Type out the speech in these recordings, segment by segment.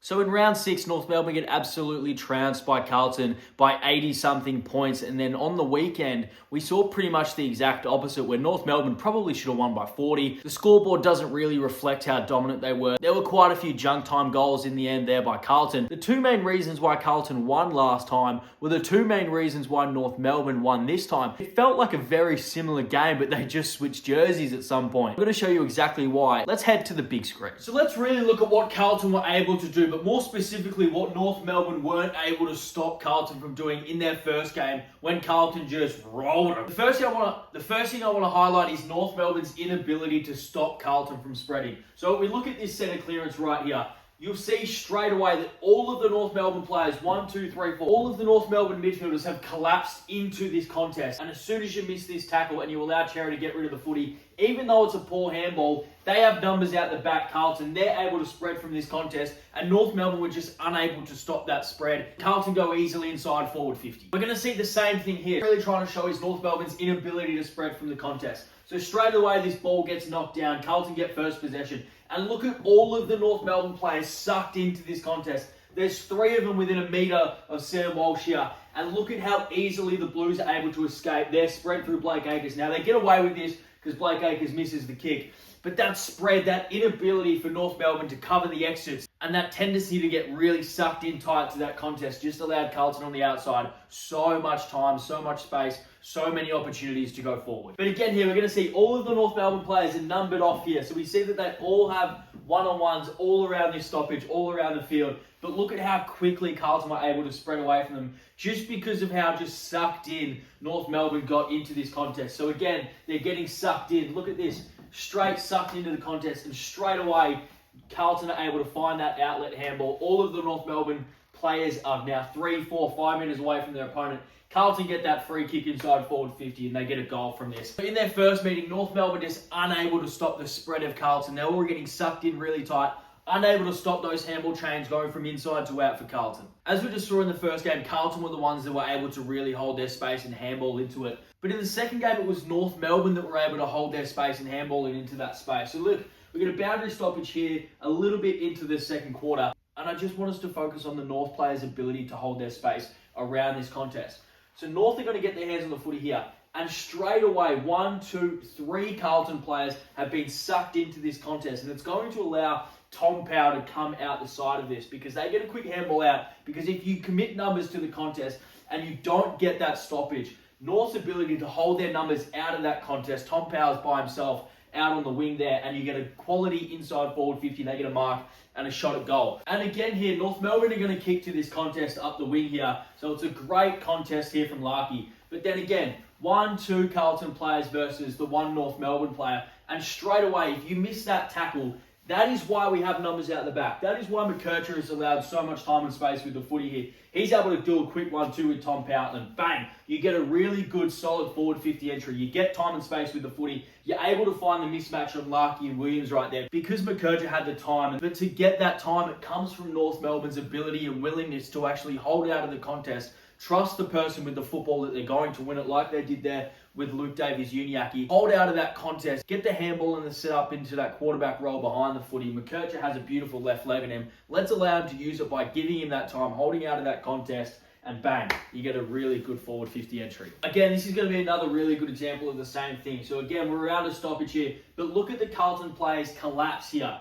So in round 6, North Melbourne get absolutely trounced by Carlton by 80-something points. And then on the weekend, we saw pretty much the exact opposite, where North Melbourne probably should have won by 40. The scoreboard doesn't really reflect how dominant they were. There were quite a few junk time goals in the end there by Carlton. The two main reasons why Carlton won last time were the two main reasons why North Melbourne won this time. It felt like a very similar game, but they just switched jerseys at some point. I'm going to show you exactly why. Let's head to the big screen. So let's really look at what Carlton were able to do, but more specifically what North Melbourne weren't able to stop Carlton from doing in their first game when Carlton just rolled them. The first thing I want to highlight is North Melbourne's inability to stop Carlton from spreading. So if we look at this centre clearance right here, you'll see straight away that all of the North Melbourne players, 1, 2, 3, 4, all of the North Melbourne midfielders have collapsed into this contest. And as soon as you miss this tackle and you allow Cherry to get rid of the footy, even though it's a poor handball, they have numbers out the back, Carlton. They're able to spread from this contest, and North Melbourne were just unable to stop that spread. Carlton go easily inside forward 50. We're going to see the same thing here. Really trying to show is North Melbourne's inability to spread from the contest. So straight away, this ball gets knocked down. Carlton get first possession. And look at all of the North Melbourne players sucked into this contest. There's 3 of them within a metre of Sam Walsh here. And look at how easily the Blues are able to escape. They're spread through Blake Acres. Now, they get away with this because Blake Acres misses the kick. But that spread, that inability for North Melbourne to cover the exits, and that tendency to get really sucked in tight to that contest just allowed Carlton on the outside so much time, so much space, so many opportunities to go forward. But again here, we're going to see all of the North Melbourne players are numbered off here. So we see that they all have one-on-ones all around this stoppage, all around the field. But look at how quickly Carlton were able to spread away from them just because of how just sucked in North Melbourne got into this contest. So again, they're getting sucked in. Look at this. Straight sucked into the contest, and straight away Carlton are able to find that outlet handball. All of the North Melbourne players are now 3, 4, 5 metres away from their opponent. Carlton get that free kick inside forward 50 and they get a goal from this. In their first meeting, North Melbourne just unable to stop the spread of Carlton. They were getting sucked in really tight, unable to stop those handball chains going from inside to out for Carlton. As we just saw in the first game, Carlton were the ones that were able to really hold their space and handball into it. But in the second game, it was North Melbourne that were able to hold their space and handball it into that space. So look, we get a boundary stoppage here a little bit into the second quarter. And I just want us to focus on the North players' ability to hold their space around this contest. So North are going to get their hands on the footy here. And straight away, 1, 2, 3 Carlton players have been sucked into this contest. And it's going to allow Tom Powell to come out the side of this because they get a quick handball out. Because if you commit numbers to the contest and you don't get that stoppage, North's ability to hold their numbers out of that contest, Tom Powell's by himself out on the wing there, and you get a quality inside forward 50, they get a mark and a shot at goal. And again here, North Melbourne are going to kick to this contest up the wing here. So it's a great contest here from Larkey. But then again, 1, 2 Carlton players versus the 1 North Melbourne player. And straight away, if you miss that tackle, that is why we have numbers out the back. That is why McKercher is allowed so much time and space with the footy here. He's able to do a quick 1-2 with Tom Powell, and bang, you get a really good, solid forward 50 entry. You get time and space with the footy. You're able to find the mismatch of Larkey and Williams right there because McKercher had the time. But to get that time, it comes from North Melbourne's ability and willingness to actually hold out of the contest. Trust the person with the football that they're going to win it like they did there with Luke Davies-Uniacke. Hold out of that contest, get the handball and the set up into that quarterback role behind the footy. McKercher has a beautiful left leg in him. Let's allow him to use it by giving him that time, holding out of that contest, and bang, you get a really good forward 50 entry. Again, this is going to be another really good example of the same thing. So again, we're around a stoppage here, but look at the Carlton players collapse here.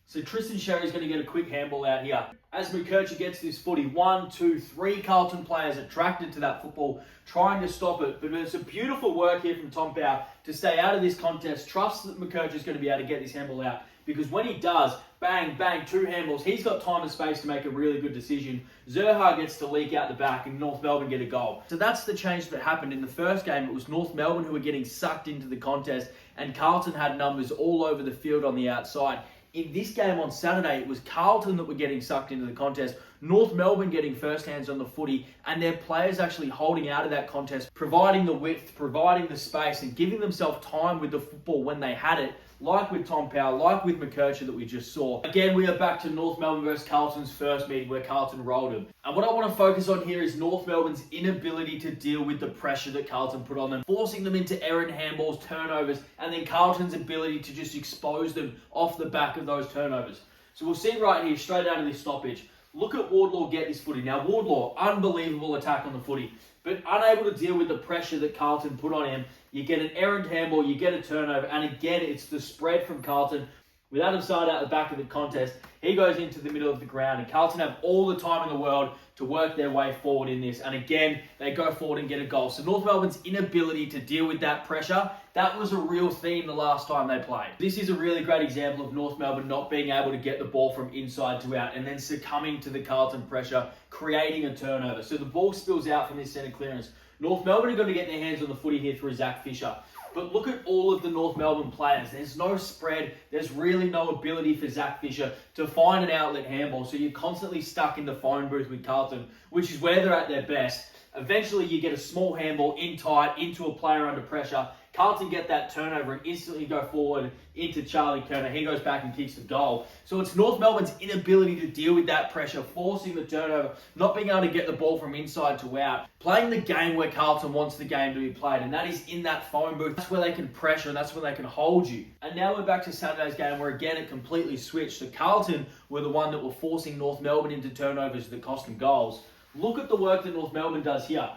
So Tristan Sherry's going to get a quick handball out here. As McKercher gets this footy, 1, 2, 3 Carlton players attracted to that football, trying to stop it. But it's a beautiful work here from Tom Powell to stay out of this contest. Trust that McKercher's going to be able to get this handball out. Because when he does, bang, bang, 2 handballs, he's got time and space to make a really good decision. Zerha gets to leak out the back and North Melbourne get a goal. So that's the change that happened. In the first game, it was North Melbourne who were getting sucked into the contest, and Carlton had numbers all over the field on the outside. In this game on Saturday, it was Carlton that were getting sucked into the contest, North Melbourne getting first hands on the footy, and their players actually holding out of that contest, providing the width, providing the space, and giving themselves time with the football when they had it, like with Tom Powell, like with McKercher that we just saw. Again, we are back to North Melbourne versus Carlton's first meeting where Carlton rolled them. And what I want to focus on here is North Melbourne's inability to deal with the pressure that Carlton put on them, forcing them into errant handballs, turnovers, and then Carlton's ability to just expose them off the back of those turnovers. So we'll see right here, straight out of this stoppage. Look at Wardlaw get this footy. Now, Wardlaw, unbelievable attack on the footy, but unable to deal with the pressure that Carlton put on him. You get an errant handball, you get a turnover, and again, it's the spread from Carlton. With Adam Sard out the back of the contest, he goes into the middle of the ground, and Carlton have all the time in the world to work their way forward in this. And again, they go forward and get a goal. So North Melbourne's inability to deal with that pressure, that was a real theme the last time they played. This is a really great example of North Melbourne not being able to get the ball from inside to out and then succumbing to the Carlton pressure, creating a turnover. So the ball spills out from this centre clearance. North Melbourne are going to get their hands on the footy here through Zach Fisher. But look at all of the North Melbourne players. There's no spread. There's really no ability for Zach Fisher to find an outlet handball. So you're constantly stuck in the phone booth with Carlton, which is where they're at their best. Eventually, you get a small handball in tight into a player under pressure. Carlton get that turnover and instantly go forward into Charlie Kerner. He goes back and kicks the goal. So it's North Melbourne's inability to deal with that pressure, forcing the turnover, not being able to get the ball from inside to out, playing the game where Carlton wants the game to be played, and that is in that phone booth. That's where they can pressure and that's where they can hold you. And now we're back to Saturday's game where again it completely switched. So Carlton were the one that were forcing North Melbourne into turnovers that cost them goals. Look at the work that North Melbourne does here.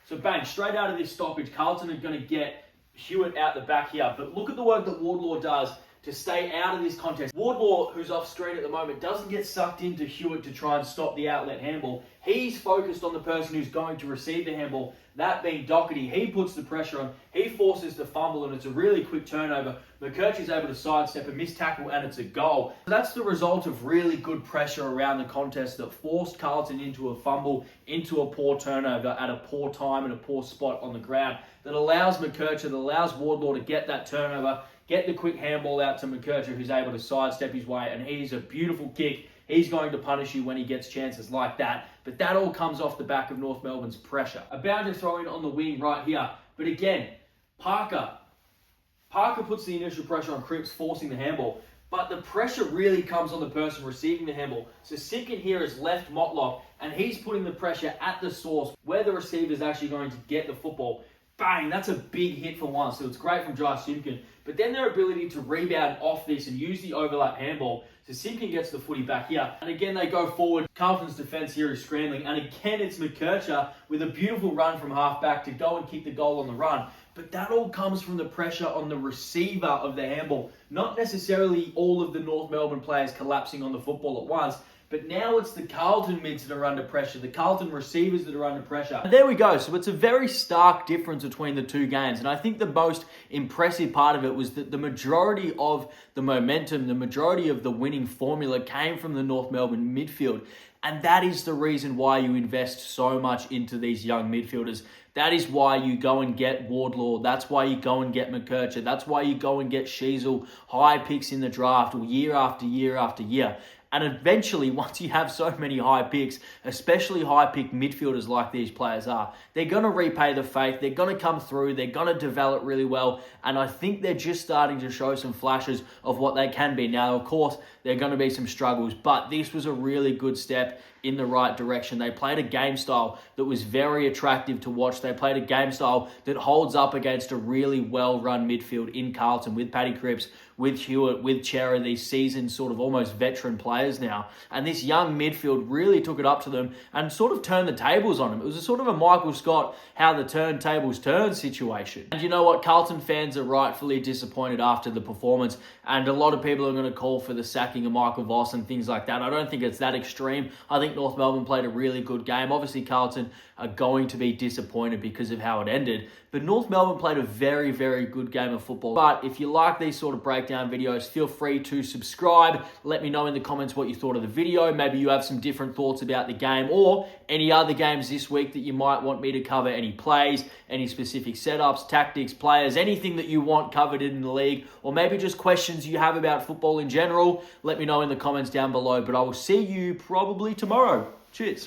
So bang, straight out of this stoppage, Carlton are going to get Hewitt out the back here. But look at the work that Wardlaw does to stay out of this contest. Wardlaw, who's off screen at the moment, doesn't get sucked into Hewitt to try and stop the outlet handball. He's focused on the person who's going to receive the handball, that being Doherty. He puts the pressure on, he forces the fumble, and it's a really quick turnover. McKerchie's able to sidestep a missed tackle, and it's a goal. So that's the result of really good pressure around the contest that forced Carlton into a fumble, into a poor turnover at a poor time and a poor spot on the ground that allows McKerchie, that allows Wardlaw to get that turnover, get the quick handball out to McKerchie, who's able to sidestep his way, and he's a beautiful kick. He's going to punish you when he gets chances like that. But that all comes off the back of North Melbourne's pressure. A boundary throw in on the wing right here. But again, Parker puts the initial pressure on Cripps, forcing the handball. But the pressure really comes on the person receiving the handball. So Simpkin here is left Motlock, and he's putting the pressure at the source where the receiver is actually going to get the football. Bang, that's a big hit for one. So it's great from Jai Simpkin. But then their ability to rebound off this and use the overlap handball. So Simpkin gets the footy back here. And again, they go forward. Carlton's defense here is scrambling. And again, it's McKerchie with a beautiful run from half-back to go and kick the goal on the run. But that all comes from the pressure on the receiver of the handball. Not necessarily all of the North Melbourne players collapsing on the football at once. But now it's the Carlton mids that are under pressure, the Carlton receivers that are under pressure. And there we go. So it's a very stark difference between the two games. And I think the most impressive part of it was that the majority of the momentum, the majority of the winning formula came from the North Melbourne midfield. And that is the reason why you invest so much into these young midfielders. That is why you go and get Wardlaw. That's why you go and get McKerchie. That's why you go and get Sheasel, high picks in the draft year after year after year. And eventually, once you have so many high picks, especially high-picked midfielders like these players are, they're going to repay the faith. They're going to come through. They're going to develop really well. And I think they're just starting to show some flashes of what they can be. Now, of course, there are going to be some struggles, but this was a really good step in the right direction. They played a game style that was very attractive to watch. They played a game style that holds up against a really well-run midfield in Carlton with Paddy Cripps, with Hewitt, with Chera, these seasoned sort of almost veteran players now. And this young midfield really took it up to them and sort of turned the tables on them. It was a sort of a Michael Scott, how the turntables turn situation. And you know what? Carlton fans are rightfully disappointed after the performance. And a lot of people are going to call for the sacking of Michael Voss and things like that. I don't think it's that extreme. I think North Melbourne played a really good game. Obviously, Carlton are going to be disappointed because of how it ended. But North Melbourne played a very, very good game of football. But if you like these sort of breakdown videos, feel free to subscribe. Let me know in the comments what you thought of the video. Maybe you have some different thoughts about the game or any other games this week that you might want me to cover. Any plays, any specific setups, tactics, players, anything that you want covered in the league, or maybe just questions you have about football in general. Let me know in the comments down below. But I will see you probably tomorrow. Cheers.